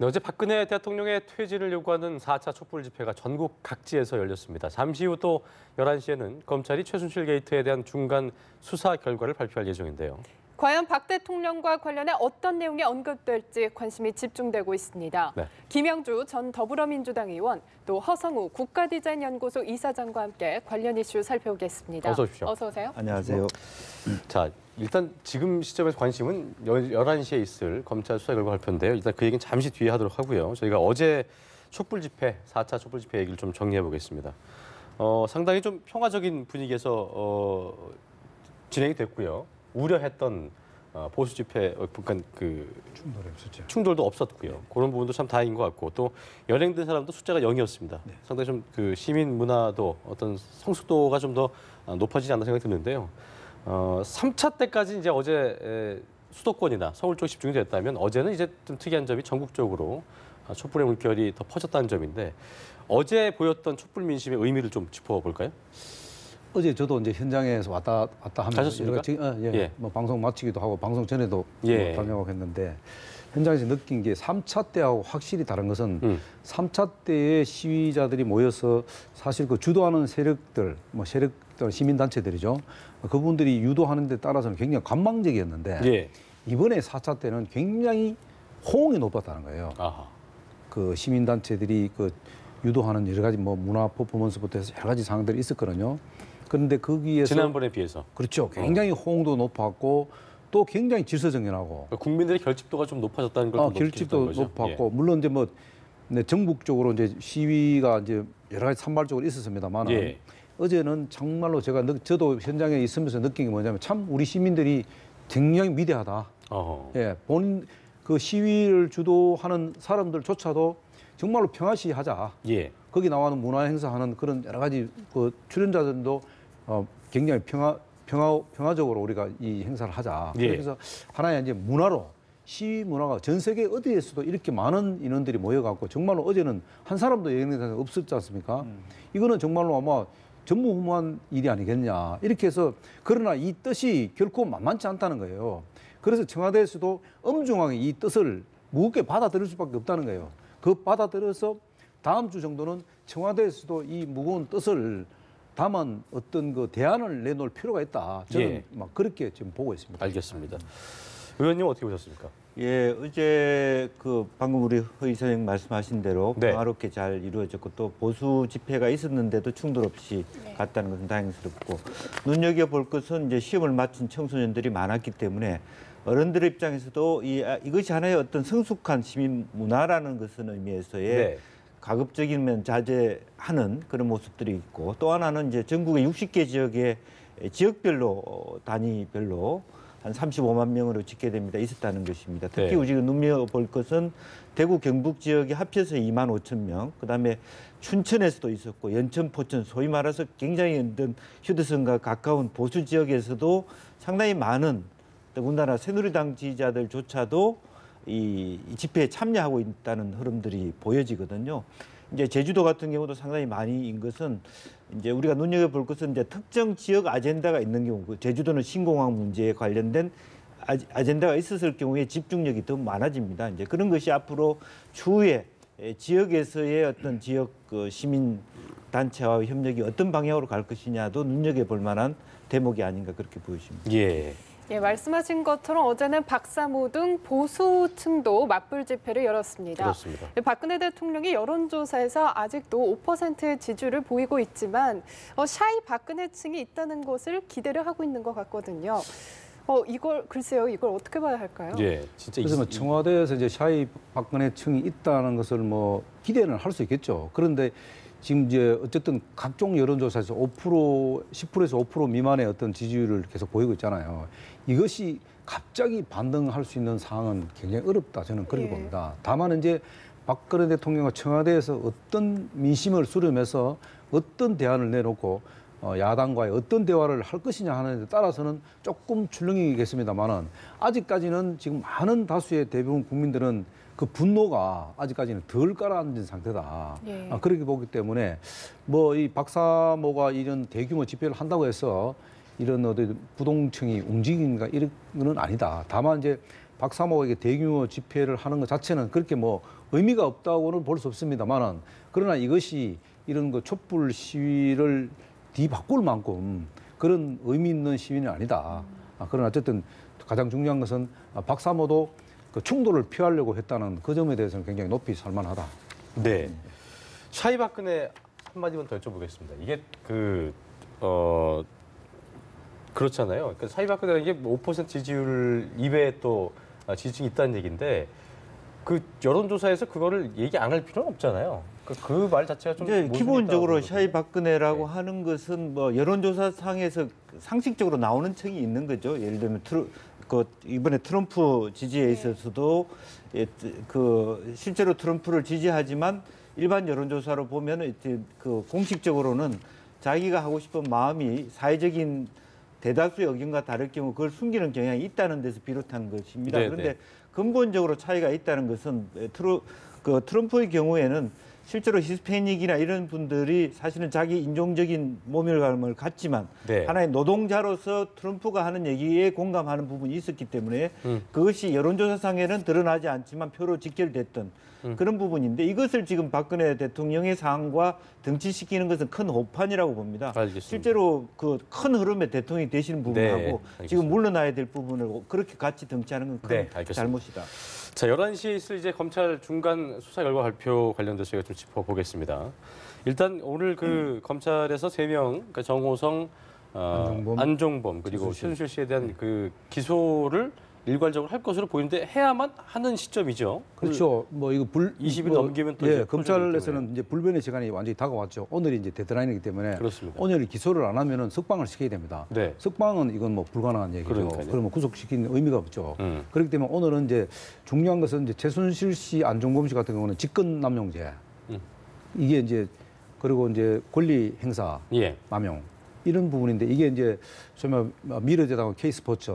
네, 어제 박근혜 대통령의 퇴진을 요구하는 4차 촛불 집회가 전국 각지에서 열렸습니다. 잠시 후 또 11시에는 검찰이 최순실 게이트에 대한 중간 수사 결과를 발표할 예정인데요. 과연 박 대통령과 관련해 어떤 내용이 언급될지 관심이 집중되고 있습니다. 네. 김영주 전 더불어민주당 의원, 또 허성우 국가디자인연구소 이사장과 함께 관련 이슈 살펴보겠습니다. 어서 오십시오. 어서 오세요. 안녕하세요. 자, 일단 지금 시점에서 관심은 11시에 있을 검찰 수사 결과 발표인데요. 일단 그 얘기는 잠시 뒤에 하도록 하고요. 저희가 어제 촛불 집회, 4차 촛불 집회 얘기를 좀 정리해 보겠습니다. 상당히 좀 평화적인 분위기에서 진행이 됐고요. 우려했던 보수 집회, 그러니까 충돌도 없었고요. 그런 부분도 참 다행인 것 같고 또 연행된 사람도 숫자가 0이었습니다. 네. 상당히 좀 그 시민 문화도 어떤 성숙도가 좀 더 높아지지 않나 생각이 드는데요. 3차 때까지 이제 어제 수도권이나 서울 쪽 집중이 됐다면 어제는 이제 좀 특이한 점이 전국적으로 촛불의 물결이 더 퍼졌다는 점인데 어제 보였던 촛불 민심의 의미를 좀 짚어볼까요? 어제 저도 이제 현장에서 왔다 하면서 가셨습니까? 예. 뭐 방송 마치기도 하고 방송 전에도 예. 다녀가고 했는데 현장에서 느낀 게 3차 때하고 확실히 다른 것은 3차 때의 시위자들이 모여서 사실 그 주도하는 세력들, 시민단체들이죠. 그분들이 유도하는 데 따라서는 굉장히 관망적이었는데 예. 이번에 4차 때는 굉장히 호응이 높았다는 거예요. 아하. 그 시민단체들이 그 유도하는 여러 가지 뭐 문화 퍼포먼스부터 해서 여러 가지 상황들이 있었거든요. 그런데 거기에서 지난번에 비해서 그렇죠. 굉장히 호응도 높았고 또 굉장히 질서정연하고 국민들의 결집도가 좀 높아졌다는 걸 결집도 높았고 물론 이제 뭐 전국적으로 이제 시위가 이제 여러 가지 산발적으로 있었습니다만 예. 어제는 정말로 저도 현장에 있으면서 느낀 게 뭐냐면 참 우리 시민들이 굉장히 위대하다. 예, 본인 그 시위를 주도하는 사람들조차도 정말로 평화시하자. 예. 거기 나와는 문화 행사하는 그런 여러 가지 그 출연자들도 굉장히 평화적으로 우리가 이 행사를 하자. 예. 그래서 하나의 이제 문화로 시위 문화가 전 세계 어디에서도 이렇게 많은 인원들이 모여갖고 정말로 어제는 한 사람도 예언에 없었지 않습니까? 이거는 정말로 아마 전무후무한 일이 아니겠냐. 이렇게 해서 그러나 이 뜻이 결코 만만치 않다는 거예요. 그래서 청와대에서도 엄중하게 이 뜻을 무겁게 받아들일 수밖에 없다는 거예요. 그 받아들여서 다음 주 정도는 청와대에서도 이 무거운 뜻을 담은 어떤 그 대안을 내놓을 필요가 있다. 저는 예. 막 그렇게 지금 보고 있습니다. 알겠습니다. 의원님 어떻게 보셨습니까? 예, 어제 그 방금 우리 허 이사님 말씀하신 대로 네. 평화롭게 잘 이루어졌고 또 보수 집회가 있었는데도 충돌 없이 갔다는 것은 다행스럽고 눈여겨볼 것은 이제 시험을 마친 청소년들이 많았기 때문에 어른들의 입장에서도 이것이 하나의 어떤 성숙한 시민 문화라는 것은 의미에서의 네. 가급적이면 자제하는 그런 모습들이 있고 또 하나는 이제 전국의 60개 지역의 지역별로 단위별로 한 35만 명으로 집계됩니다. 있었다는 것입니다. 특히 네. 우리가 눈여볼 것은 대구 경북 지역이 합쳐서 2만 5천 명, 그다음에 춘천에서도 있었고 연천, 포천 소위 말해서 굉장히 휴대성과 가까운 보수 지역에서도 상당히 많은 더군다나 새누리당 지지자들조차도 이 집회에 참여하고 있다는 흐름들이 보여지거든요. 이제 제주도 같은 경우도 상당히 많이인 것은 이제 우리가 눈여겨볼 것은 이제 특정 지역 아젠다가 있는 경우, 제주도는 신공항 문제에 관련된 아젠다가 있었을 경우에 집중력이 더 많아집니다. 이제 그런 것이 앞으로 추후에 지역에서의 어떤 지역 시민 단체와 협력이 어떤 방향으로 갈 것이냐도 눈여겨볼 만한 대목이 아닌가 그렇게 보여집니다. 예. 예, 말씀하신 것처럼 어제는 박사모 등 보수층도 맞불 집회를 열었습니다. 그렇습니다. 박근혜 대통령이 여론조사에서 아직도 5%의 지지를 보이고 있지만 샤이 박근혜층이 있다는 것을 기대를 하고 있는 것 같거든요. 이걸 어떻게 봐야 할까요? 예, 진짜 그래서 청와대에서 이제 샤이 박근혜층이 있다는 것을 뭐 기대는 할 수 있겠죠. 그런데 지금 이제 어쨌든 각종 여론조사에서 10%에서 5% 미만의 어떤 지지율을 계속 보이고 있잖아요. 이것이 갑자기 반등할 수 있는 상황은 굉장히 어렵다. 저는 그렇게 봅니다. 다만 이제 박근혜 대통령과 청와대에서 어떤 민심을 수렴해서 어떤 대안을 내놓고 야당과의 어떤 대화를 할 것이냐 하는 데 따라서는 조금 출렁이겠습니다만은 아직까지는 지금 많은 다수의 대부분 국민들은 그 분노가 아직까지는 덜 가라앉은 상태다. 예. 그렇게 보기 때문에 뭐 이 박사모가 이런 대규모 집회를 한다고 해서 이런 부동층이 움직이는가 이런 건 아니다. 다만 이제 박사모에게 대규모 집회를 하는 것 자체는 그렇게 뭐 의미가 없다고는 볼 수 없습니다만은 그러나 이것이 이런 그 촛불 시위를 뒤바꿀 만큼 그런 의미 있는 시위는 아니다. 그러나 어쨌든 가장 중요한 것은 박사모도 그 충돌을 피하려고 했다는 그 점에 대해서는 굉장히 높이 살만하다. 네. 샤이 박근혜 한마디만 더 여쭤보겠습니다. 이게 그렇잖아요. 그러니까 샤이 박근혜가 이게 5% 지지율 이외에 또 지지층이 있다는 얘기인데 그 여론조사에서 그거를 얘기 안 할 필요는 없잖아요. 그 말 자체가 좀 이제 기본적으로 모순이 있다고 샤이 박근혜라고 네. 하는 것은 뭐 여론조사 상에서 상식적으로 나오는 층이 있는 거죠. 예를 들면 이번에 트럼프 지지에 있어서도 실제로 트럼프를 지지하지만 일반 여론조사로 보면은 그 공식적으로는 자기가 하고 싶은 마음이 사회적인 대다수의 의견과 다를 경우 그걸 숨기는 경향이 있다는 데서 비롯한 것입니다. 네, 그런데 네. 근본적으로 차이가 있다는 것은 트럼프의 경우에는 실제로 히스패닉이나 이런 분들이 사실은 자기 인종적인 모멸감을 갖지만 네. 하나의 노동자로서 트럼프가 하는 얘기에 공감하는 부분이 있었기 때문에 그것이 여론조사상에는 드러나지 않지만 표로 직결됐던 그런 부분인데 이것을 지금 박근혜 대통령의 상황과 등치시키는 것은 큰 오판이라고 봅니다. 알겠습니다. 실제로 그 큰 흐름의 대통령이 되시는 부분하고 알겠습니다. 지금 물러나야 될 부분을 그렇게 같이 등치하는 건 큰 네, 알겠습니다. 잘못이다. 자, 11시에 있을 이제 검찰 중간 수사 결과 발표 관련돼서 저희가 좀 짚어보겠습니다. 일단 오늘 그 검찰에서 3명, 그러니까 정호성, 안종범 그리고 최순실 씨에 대한 그 기소를 일괄적으로 할 것으로 보이는데 해야만 하는 시점이죠. 그렇죠. 뭐 이거 20일 넘기면 또 이제 검찰에서는 이제 불변의 시간이 완전히 다가왔죠. 오늘이 이제 데드라인이기 때문에 그렇습니다. 오늘 기소를 안 하면은 석방을 시켜야 됩니다. 네. 석방은 이건 뭐 불가능한 얘기죠. 그러니까요. 그러면 구속시키는 의미가 없죠. 그렇기 때문에 오늘은 이제 중요한 것은 이제 최순실 씨, 안종범 씨 같은 경우는 직권 남용죄. 이게 이제 그리고 이제 권리 행사 예. 남용 이런 부분인데 이게 이제 정말 미래재단 K스포츠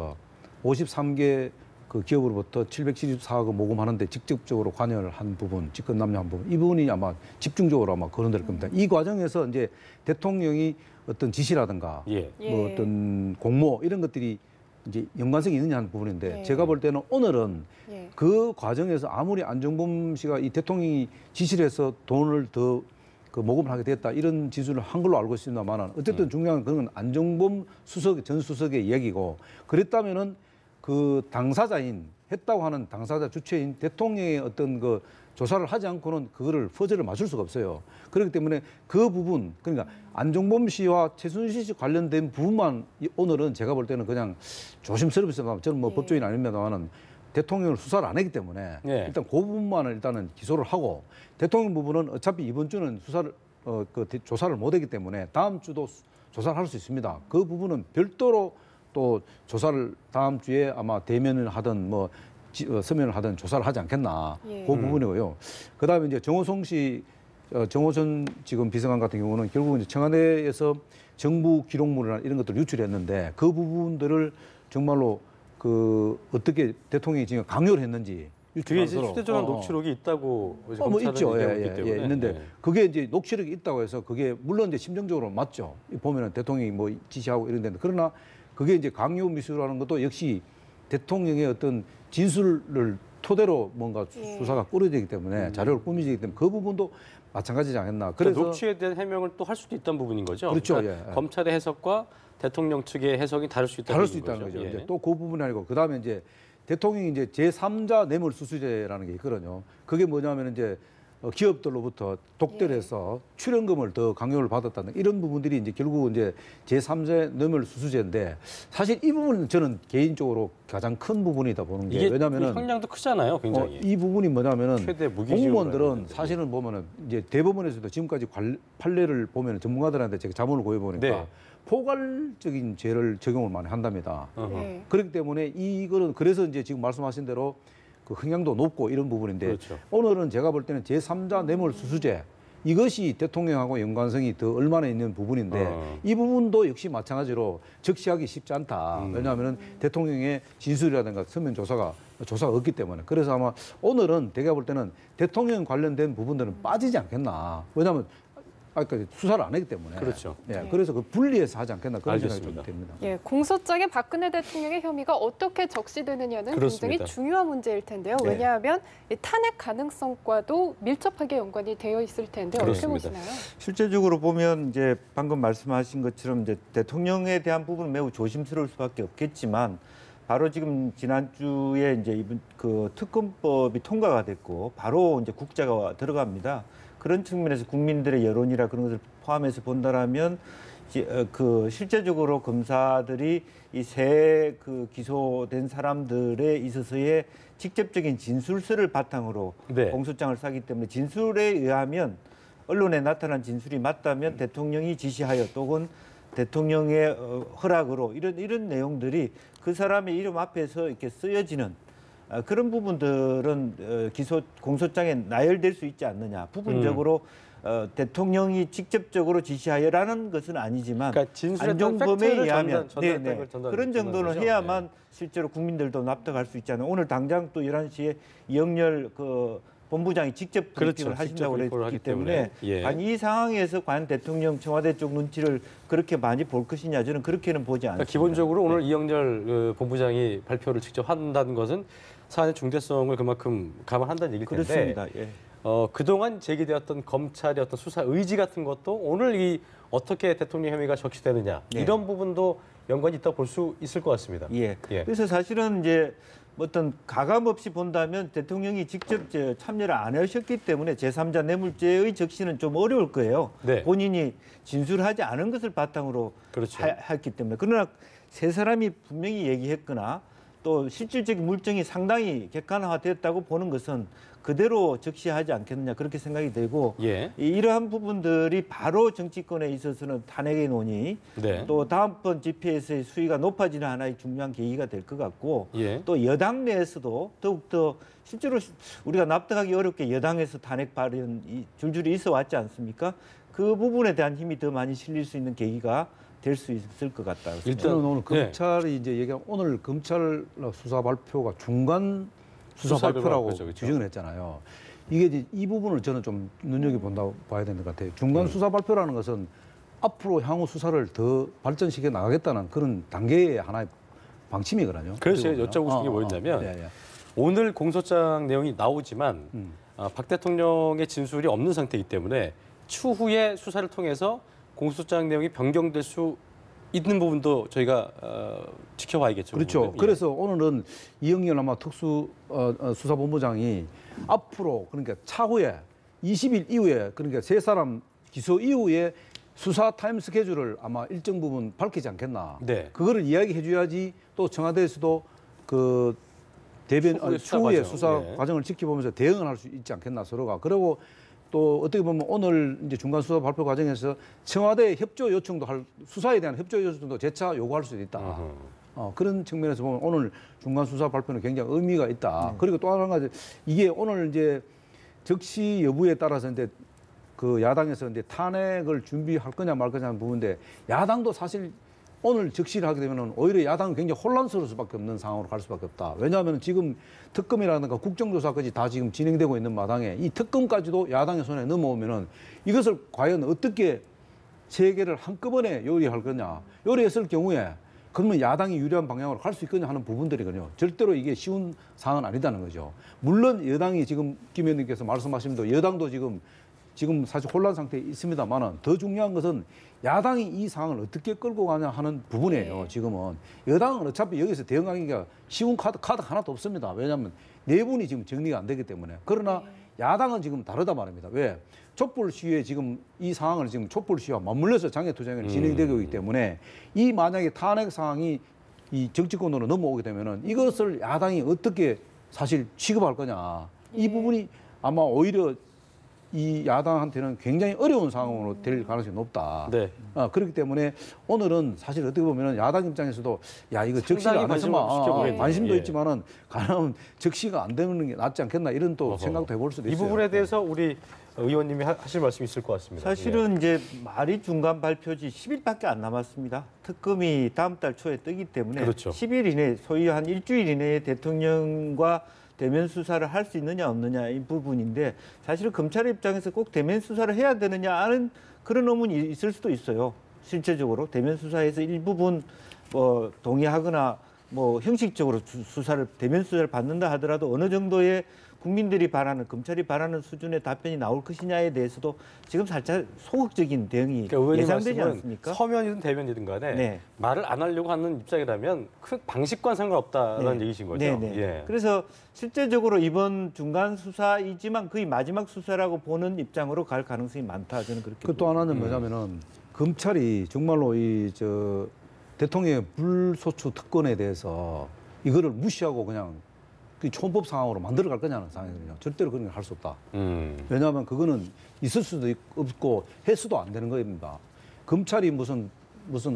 53개 그 기업으로부터 774억 모금하는데 직접적으로 관여를 한 부분, 직권 남용한 부분, 이 부분이 아마 집중적으로 아마 거론될 겁니다. 이 과정에서 이제 대통령이 어떤 지시라든가 예. 뭐 어떤 공모 이런 것들이 이제 연관성이 있느냐 하는 부분인데 예. 제가 볼 때는 오늘은 예. 그 과정에서 아무리 안종범 씨가 이 대통령이 지시를 해서 돈을 더 그 모금을 하게 됐다 이런 지수를 한 걸로 알고 있습니다만은 어쨌든 중요한 건 안종범 전 수석의 이야기고 그랬다면은 그 당사자인 했다고 하는 당사자 주체인 대통령의 어떤 그 조사를 하지 않고는 그거를 퍼즐을 맞출 수가 없어요. 그렇기 때문에 그 부분 그러니까 안종범 씨와 최순실 씨 관련된 부분만 오늘은 제가 볼 때는 그냥 조심스럽습니다. 저는 뭐 법조인 아닙니다만은 대통령을 수사를 안 했기 때문에 네. 일단 그 부분만을 일단은 기소를 하고 대통령 부분은 어차피 이번 주는 수사를 조사를 못 했기 때문에 다음 주도 조사를 할 수 있습니다. 그 부분은 별도로 또 조사를 다음 주에 아마 대면을 하든 뭐 서면을 하든 조사를 하지 않겠나 예. 그 부분이고요. 그다음에 이제 정호성 씨, 정호선 지금 비서관 같은 경우는 결국 이제 청와대에서 정부 기록물이나 이런 것들을 유출했는데 그 부분들을 정말로 그 어떻게 대통령이 지금 강요를 했는지 그게 이제 휴대전화 녹취록이 있다고 뭐 검찰은 있죠. 얘기하고 있기 때문에. 있는데 네. 그게 이제 녹취록이 있다고 해서 그게 물론 이제 심정적으로 맞죠. 보면은 대통령이 뭐 지시하고 이런 데는 그러나 그게 이제 강요 미수라는 것도 역시 대통령의 어떤 진술을 토대로 뭔가 수사가 꾸려지기 때문에 자료를 꾸미지기 때문에 그 부분도 마찬가지지 않겠나. 그래서 녹취에 대한 해명을 또 할 수도 있다는 부분인 거죠. 그렇죠. 그러니까 예. 검찰의 해석과 대통령 측의 해석이 다를 수 있다는 다를 수 거죠. 있다는 거죠. 예. 이제 또 그 부분이 아니고 그다음에 이제 대통령이 이제 제3자 뇌물수수죄라는 게 있거든요. 그게 뭐냐면 이제 기업들로부터 독대해서 출연금을 더 강요를 받았다는 이런 부분들이 이제 결국 이제 제3자 뇌물수수죄인데 사실 이 부분은 저는 개인적으로 가장 큰 부분이다 보는 게 이게 왜냐면은 형량도 크잖아요, 굉장히. 이 부분이 뭐냐면은 최대 무기징역을 공무원들은 하는데. 사실은 보면은 이제 대법원에서도 지금까지 판례를 보면 전문가들한테 제가 자문을 구해 보니까 네. 포괄적인 죄를 적용을 많이 한답니다. 네. 그렇기 때문에 이거는 그래서 이제 지금 말씀하신 대로 그 형량도 높고 이런 부분인데 그렇죠. 오늘은 제가 볼 때는 제3자 뇌물수수죄 이것이 대통령하고 연관성이 더 얼마나 있는 부분인데 이 부분도 역시 마찬가지로 적시하기 쉽지 않다. 왜냐하면 대통령의 진술이라든가 서면 조사가 없기 때문에 그래서 아마 오늘은 제가 볼 때는 대통령 관련된 부분들은 빠지지 않겠나. 왜냐하면 그러니까 수사를 안 했기 때문에. 그렇죠. 예, 그래서 그 분리해서 하지 않겠나 그런 생각이 알겠습니다. 좀 듭니다. 예, 공소장에 박근혜 대통령의 혐의가 어떻게 적시되느냐는 그렇습니다. 굉장히 중요한 문제일 텐데요. 네. 왜냐하면 이 탄핵 가능성과도 밀접하게 연관이 되어 있을 텐데 어떻게 그렇습니다. 보시나요? 실제적으로 보면 이제 방금 말씀하신 것처럼 이제 대통령에 대한 부분은 매우 조심스러울 수밖에 없겠지만 바로 지금 지난주에 이제 이번 그 특검법이 통과가 됐고 바로 이제 국자가 들어갑니다. 그런 측면에서 국민들의 여론이라 그런 것을 포함해서 본다라면 그 실제적으로 검사들이 이 새 그 기소된 사람들에 있어서의 직접적인 진술서를 바탕으로 네. 공소장을 싸기 때문에 진술에 의하면 언론에 나타난 진술이 맞다면 대통령이 지시하여 또는 대통령의 허락으로 이런 내용들이 그 사람의 이름 앞에서 이렇게 쓰여지는 그런 부분들은 공소장에 나열될 수 있지 않느냐. 부분적으로 대통령이 직접적으로 지시하여라는 것은 아니지만 그러니까 진술했던 안종범에 팩트를 의하면 전달했던 걸 전달- 그런 정도는 전달하죠. 해야만 네. 실제로 국민들도 납득할 수 있잖아요. 오늘 당장 또 11시에 이영렬 그 본부장이 직접 브리핑을 그렇죠. 하신다고 직접 리포를 그랬기 하기 때문에. 때문에 예. 아니 이 상황에서 과연 대통령 청와대 쪽 눈치를 그렇게 많이 볼 것이냐 저는 그렇게는 보지 않습니다. 그러니까 기본적으로 오늘 네. 이영렬 본부장이 발표를 직접 한다는 것은 사안의 중대성을 그만큼 감안한다는 얘기일 텐데 그렇습니다. 예. 그동안 제기되었던 검찰의 어떤 수사 의지 같은 것도 오늘 이 어떻게 대통령 혐의가 적시되느냐 네. 이런 부분도 연관이 있다고 볼 수 있을 것 같습니다. 예. 예. 그래서 사실은 이제 어떤 가감 없이 본다면 대통령이 직접 참여를 안 하셨기 때문에 제3자 뇌물죄의 적시는 좀 어려울 거예요. 네. 본인이 진술하지 않은 것을 바탕으로 그렇죠. 했기 때문에. 그러나 세 사람이 분명히 얘기했거나 또 실질적인 물증이 상당히 객관화됐다고 보는 것은 그대로 적시하지 않겠느냐 그렇게 생각이 되고 예. 이러한 부분들이 바로 정치권에 있어서는 탄핵의 논의 네. 또 다음번 집회에서의 수위가 높아지는 하나의 중요한 계기가 될 것 같고 예. 또 여당 내에서도 더욱더 실제로 우리가 납득하기 어렵게 여당에서 탄핵 발언이 줄줄이 있어 왔지 않습니까? 그 부분에 대한 힘이 더 많이 실릴 수 있는 계기가 될 수 있을 것 같다. 일단 저는 오늘 네. 검찰이 이제 얘기한 오늘 검찰 수사 발표가 중간 수사 수사 발표라고 그렇죠, 그렇죠. 규정을 했잖아요. 이게 이제 이 부분을 저는 좀 눈여겨 본다고 봐야 되는 것 같아요. 중간 수사 발표라는 것은 앞으로 향후 수사를 더 발전시켜 나가겠다는 그런 단계의 하나의 방침이거든요. 그래서 제가 그리고요. 여쭤보고 싶은 게 뭐였냐면 예. 오늘 공소장 내용이 나오지만 박 대통령의 진술이 없는 상태이기 때문에 추후에 수사를 통해서 공소장 내용이 변경될 수 있는 부분도 저희가 지켜봐야겠죠. 그렇죠. 부분은. 예. 그래서 오늘은 이영렬 아마 특수 수사본부장이 앞으로 그러니까 차후에 20일 이후에 그러니까 세 사람 기소 이후에 수사 타임 스케줄을 아마 일정 부분 밝히지 않겠나. 네. 그거를 이야기해 줘야지 또 청와대에서도 그 대변 추후의 수사 추후에 과정. 수사 예. 과정을 지켜보면서 대응을 할 수 있지 않겠나 서로가. 그리고 또 어떻게 보면 오늘 이제 중간 수사 발표 과정에서 청와대 협조 요청도 할 수사에 대한 협조 요청도 재차 요구할 수도 있다. 그런 측면에서 보면 오늘 중간 수사 발표는 굉장히 의미가 있다. 그리고 또 한 가지 이게 오늘 이제 적시 여부에 따라서 이제 그 야당에서 이제 탄핵을 준비할 거냐 말 거냐 하는 부분인데 야당도 사실 오늘 적시를 하게 되면 오히려 야당은 굉장히 혼란스러울 수밖에 없는 상황으로 갈 수밖에 없다. 왜냐하면 지금 특검이라든가 국정조사까지 다 지금 진행되고 있는 마당에 이 특검까지도 야당의 손에 넘어오면은 이것을 과연 어떻게 체계를 한꺼번에 요리할 거냐. 요리했을 경우에 그러면 야당이 유리한 방향으로 갈 수 있거냐 하는 부분들이거든요. 절대로 이게 쉬운 사항은 아니다는 거죠. 물론 여당이 지금 김 의원님께서 말씀하신 대로 여당도 지금 사실 혼란 상태에 있습니다만은 더 중요한 것은 야당이 이 상황을 어떻게 끌고 가냐 하는 부분이에요. 지금은 여당은 어차피 여기서 대응하기가 쉬운 카드 하나도 없습니다. 왜냐하면 내분이 지금 정리가 안 되기 때문에. 그러나 야당은 지금 다르다 말입니다. 왜? 촛불 시위에 지금 이 상황을 지금 촛불 시위와 맞물려서 장애투쟁이 진행되고 있기 때문에 이 만약에 탄핵 상황이 이 정치권으로 넘어오게 되면은 이것을 야당이 어떻게 사실 취급할 거냐. 이 부분이 아마 오히려 이 야당한테는 굉장히 어려운 상황으로 될 가능성이 높다. 네. 그렇기 때문에 오늘은 사실 어떻게 보면 야당 입장에서도 야 이거 적시가 상당히 안 관심을 했으면 지켜보겠네요. 관심도 예. 있지만은 가능하면 적시가 안 되는 게 낫지 않겠나 이런 또 어허. 생각도 해볼 수도 이 있어요. 부분에 대해서 우리 의원님이 하실 말씀이 있을 것 같습니다. 사실은 이제 말이 중간 발표지 10일밖에 안 남았습니다. 특검이 다음 달 초에 뜨기 때문에 그렇죠. 10일 이내, 소위 한 일주일 이내에 대통령과 대면 수사를 할 수 있느냐 없느냐 이 부분인데 사실은 검찰 입장에서 꼭 대면 수사를 해야 되느냐 하는 그런 의문이 있을 수도 있어요. 실제적으로 대면 수사에서 일부분 동의하거나 뭐 형식적으로 수사를 대면 수사를 받는다 하더라도 어느 정도의 국민들이 바라는 검찰이 바라는 수준의 답변이 나올 것이냐에 대해서도 지금 살짝 소극적인 대응이 그러니까 의원님 예상되지 말씀은 않습니까? 서면이든 대면이든 간에 네. 말을 안 하려고 하는 입장이라면 큰 방식과는 상관없다라는 네. 얘기신 거죠. 네네. 예. 그래서 실제적으로 이번 중간 수사이지만 거의 마지막 수사라고 보는 입장으로 갈 가능성이 많다 저는 그렇게. 그 또 하나는 뭐냐면은 검찰이 정말로 이 대통령의 불소추 특권에 대해서 이거를 무시하고 그냥 그 초법 상황으로 만들어 갈 거냐는 상황이거든요. 절대로 그런 걸 할 수 없다. 왜냐하면 그거는 있을 수도 없고 해수도 안 되는 겁니다. 검찰이 무슨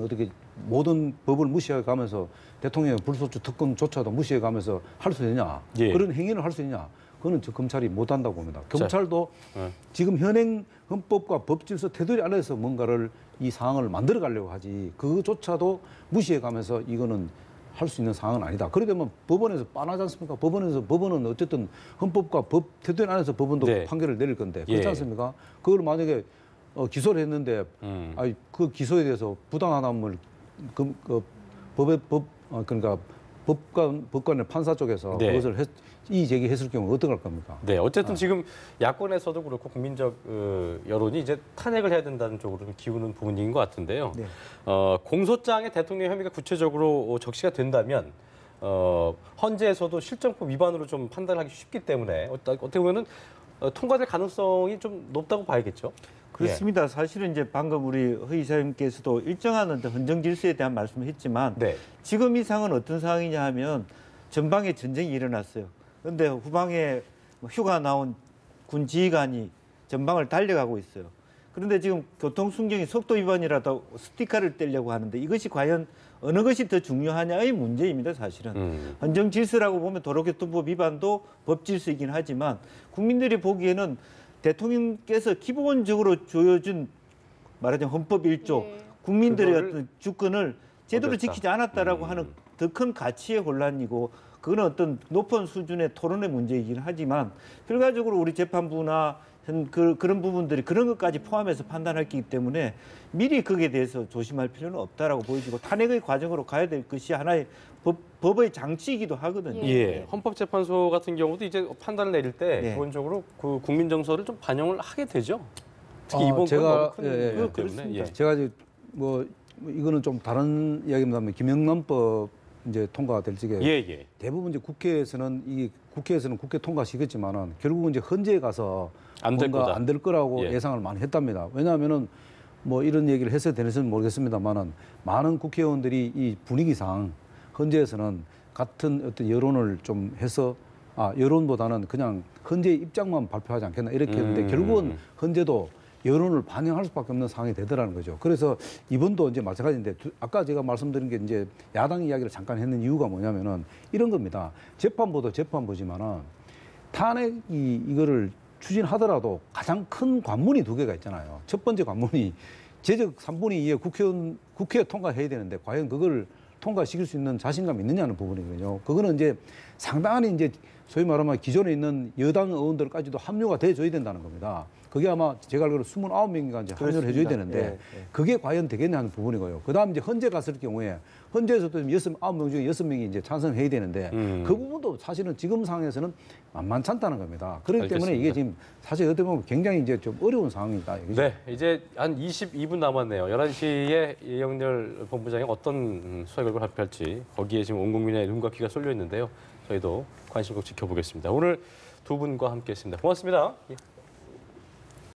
어떻게 모든 법을 무시해 가면서 대통령의 불소추 특권조차도 무시해 가면서 할 수 있느냐. 예. 그런 행위를 할 수 있느냐. 그거는 저 검찰이 못 한다고 봅니다. 경찰도 네. 지금 현행 헌법과 법질서 테두리 안에서 뭔가를 이 상황을 만들어 가려고 하지 그조차도 무시해 가면서 이거는 할 수 있는 상황은 아니다. 그러게 되면 법원에서 빤하지 않습니까? 법원은 어쨌든 헌법과 법 테두리 안에서 법원도 네. 판결을 내릴 건데 그렇지 예. 않습니까? 그걸 만약에 기소를 했는데 아니 그 기소에 대해서 부당함을 그러니까 법관의 판사 쪽에서 네. 그것을 제기했을 경우 어떻게 할 겁니까? 네, 어쨌든 지금 야권에서도 그렇고 국민적 여론이 이제 탄핵을 해야 된다는 쪽으로 좀 기우는 부분인 것 같은데요. 네. 공소장에 대통령 혐의가 구체적으로 적시가 된다면 헌재에서도 실정법 위반으로 좀 판단하기 쉽기 때문에 어떻게 보면은 통과될 가능성이 좀 높다고 봐야겠죠. 그렇습니다. 사실은 이제 방금 우리 허 이사님께서도 일정한 어떤 헌정 질서에 대한 말씀을 했지만 네. 지금 이 상황은 어떤 상황이냐 하면 전방에 전쟁이 일어났어요. 그런데 후방에 휴가 나온 군 지휘관이 전방을 달려가고 있어요. 그런데 지금 교통순경이 속도 위반이라도 스티커를 떼려고 하는데 이것이 과연 어느 것이 더 중요하냐의 문제입니다. 사실은. 헌정 질서라고 보면 도로교통법 위반도 법 질서이긴 하지만 국민들이 보기에는 대통령께서 기본적으로 조여준 말하자면 헌법 1조 네. 국민들의 그거를 어떤 주권을 제대로 어겼다. 지키지 않았다라고 하는 더 큰 가치의 혼란이고 그거는 어떤 높은 수준의 토론의 문제이긴 하지만 결과적으로 우리 재판부나 그런 부분들이 그런 것까지 포함해서 판단했기 때문에 미리 거기에 대해서 조심할 필요는 없다라고 보여지고 탄핵의 과정으로 가야 될 것이 하나의 법의 장치이기도 하거든요. 예, 헌법재판소 같은 경우도 이제 판단을 내릴 때 네. 기본적으로 그 국민 정서를 좀 반영을 하게 되죠. 특히 이번 건 제가 너무 큰 예, 문제 때문에. 그렇습니다. 제가 이제 뭐 이거는 좀 다른 이야기입니다만 김영란법 이제 통과될 적에 예. 대부분 이제 국회에서는 국회 통과시켰지만은 결국은 이제 헌재에 가서 안될 뭔가 거다. 안 될 거라고 예. 예상을 많이 했답니다. 왜냐하면은 뭐 이런 얘기를 했어야 되는지는 모르겠습니다만은 많은 국회의원들이 이 분위기상 헌재에서는 같은 어떤 여론을 좀 해서 여론보다는 그냥 헌재의 입장만 발표하지 않겠나 이렇게 했는데 결국은 헌재도 여론을 반영할 수밖에 없는 상황이 되더라는 거죠. 그래서 이번도 이제 마찬가지인데 아까 제가 말씀드린 게 이제 야당 이야기를 잠깐 했는 이유가 뭐냐면은 이런 겁니다. 재판부도 재판부지만은 탄핵이 이거를 추진하더라도 가장 큰 관문이 두 개가 있잖아요. 첫 번째 관문이 제적 3분의 2의 국회에 통과해야 되는데 과연 그걸 통과시킬 수 있는 자신감이 있느냐는 부분이거든요. 그거는 이제 상당히 이제 소위 말하면 기존에 있는 여당 의원들까지도 합류가 돼줘야 된다는 겁니다. 그게 아마 제가 알기로 29명인가 이제 합류를 해줘야 되는데 그게 과연 되겠냐 하는 부분이고요. 그 다음 이제 헌재 갔을 경우에 헌재에서도 9명 중에 6명이 이제 찬성해야 되는데 그 부분도 사실은 지금 상황에서는 만만치 않다는 겁니다. 그렇기 때문에 이게 지금 사실 어떻게 보면 굉장히 이제 좀 어려운 상황이다. 이거죠. 네, 이제 한 22분 남았네요. 11시에 이영렬 본부장이 어떤 수사 결과를 발표할지 거기에 지금 온 국민의 눈과 귀가 쏠려 있는데요. 저희도 관심 꼭 지켜보겠습니다. 오늘 두 분과 함께했습니다. 고맙습니다. 예.